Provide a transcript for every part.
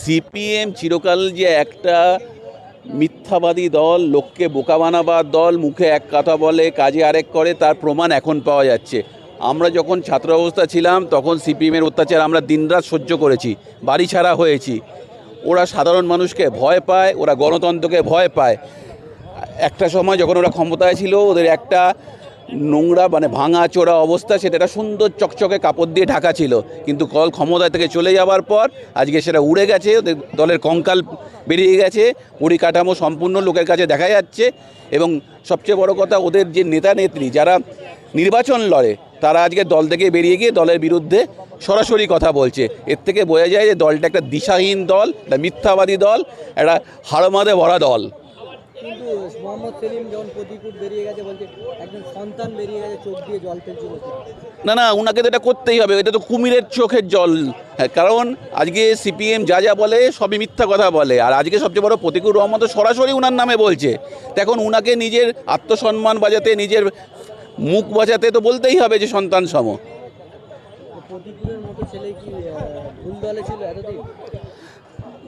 CPM চিরকাল যে একটা মিথ্যাবাদী দল, লোককে বোকা বানাবার দল, মুখে এক কথা বলে কাজে আরেক করে, তার প্রমাণ এখন পাওয়া যাচ্ছে। আমরা যখন ছাত্র অবস্থা ছিলাম তখন সিপিএমের অত্যাচার আমরা দিনরাত সহ্য করেছি, বাড়ি ছাড়া হয়েছি। ওরা সাধারণ মানুষকে ভয় পায়, ওরা গণতন্ত্রকে ভয় পায়। একটা সময় যখন ওরা ক্ষমতায় ছিল, ওদের একটা নোংরা ভাঙা চোরা অবস্থা, সেটা একটা সুন্দর চকচকে কাপড় দিয়ে ঢাকা ছিল। কিন্তু ক্ষমতা থেকে চলে যাওয়ার পর আজকে সেটা উড়ে গেছে, ওদের দলের কঙ্কাল বেরিয়ে গেছে, পরিকাঠামো সম্পূর্ণ লোকের কাছে দেখা যাচ্ছে। এবং সবচেয়ে বড় কথা, ওদের যে নেতা নেত্রী যারা নির্বাচন লড়ে, তারা আজকে দল থেকে বেরিয়ে গিয়ে দলের বিরুদ্ধে সরাসরি কথা বলছে। এর থেকে বোঝা যায় যে দলটা একটা দিশাহীন দল, একটা মিথ্যাবাদী দল, একটা হাড়মাদে ভরা দল। কিন্তু মোহাম্মদ সেলিম যখন প্রতিকূল বেরিয়ে গেছে, বলছে একজন সন্তান বেরিয়ে গেছে, চোখ দিয়ে জল ফেলছিল। না, ওনাকে তো এটা করতেই হবে, এটা তো কুমিরের চোখের জল। হ্যাঁ, কারণ আজকে সিপিএম যা যা বলে সবই মিথ্যা কথা বলে। আর আজকে সবচেয়ে বড়, প্রতিকূল রহমান তো সরাসরি উনার নামে বলছে। এখন উনাকে নিজের আত্মসম্মান বাজাতে, নিজের মুখ বাঁচাতে তো বলতেই হবে যে সন্তান সম। প্রতিকূলের মতো ছেলে কি ভুল দলে ছিল এতদিন?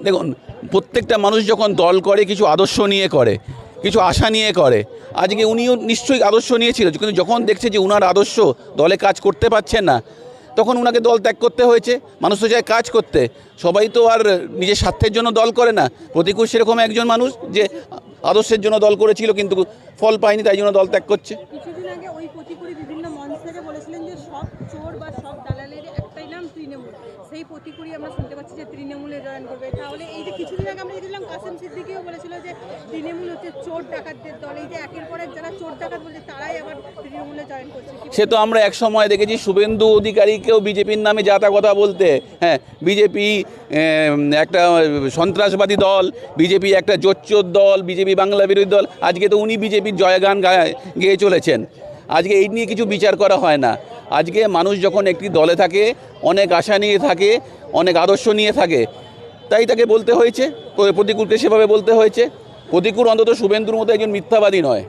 দেখুন, প্রত্যেকটা মানুষ যখন দল করে কিছু আদর্শ নিয়ে করে, কিছু আশা নিয়ে করে। আজকে উনিও নিশ্চয়ই আদর্শ নিয়েছিল, কিন্তু যখন দেখছে যে উনার আদর্শ দলে কাজ করতে পারছেন না, তখন উনাকে দল ত্যাগ করতে হয়েছে। মানুষ তো চায় কাজ করতে, সবাই তো আর নিজের স্বার্থের জন্য দল করে না। প্রতিকূল সেরকম একজন মানুষ যে আদর্শের জন্য দল করেছিল, কিন্তু ফল পায়নি, তাই জন্য দল ত্যাগ করছে। কিছুদিন আগে ওই প্রতিকূলে বিভিন্ন মঞ্চ থেকে বলেছিলেন যে সব চোর বা সব দালালের একটাই নাম তৃণমূল। সেই প্রতিকূলই আমরা শুনতে পাচ্ছি যে তৃণমূলে জয়েন করবে। তাহলে এই যে কিছুদিন আগে আমরা দেখলাম কাসেম সিদ্দিকীও বলেছিল যে তৃণমূল হচ্ছে চোর ডাকাতদের দল। এই যে একের পর এক যারা চোর ডাকাত বলছে, তারাই আবার তৃণমূলে জয়েন করছে। সে তো আমরা এক সময় দেখেছি শুভেন্দু অধিকারীকেও বিজেপির নামে যাতা কথা বলতে। হ্যাঁ, বিজেপি একটা সন্ত্রাসবাদী দল, বিজেপি একটা জোচ্চোর দল, বিজেপি বাংলা বিরোধী দল। আজকে তো উনি বিজেপির জয়গান গেয়ে চলেছেন। আজকে এই নিয়ে কিছু বিচার করা হয় না। আজকে মানুষ যখন একটি দলে থাকে, অনেক আশা নিয়ে থাকে, অনেক আদর্শ নিয়ে থাকে, তাই তাকে বলতে হয়েছে, প্রতিকূলকে সেভাবে বলতে হয়েছে। প্রতিকূল অন্তত শুভেন্দুর মতো একজন মিথ্যাবাদী নয়।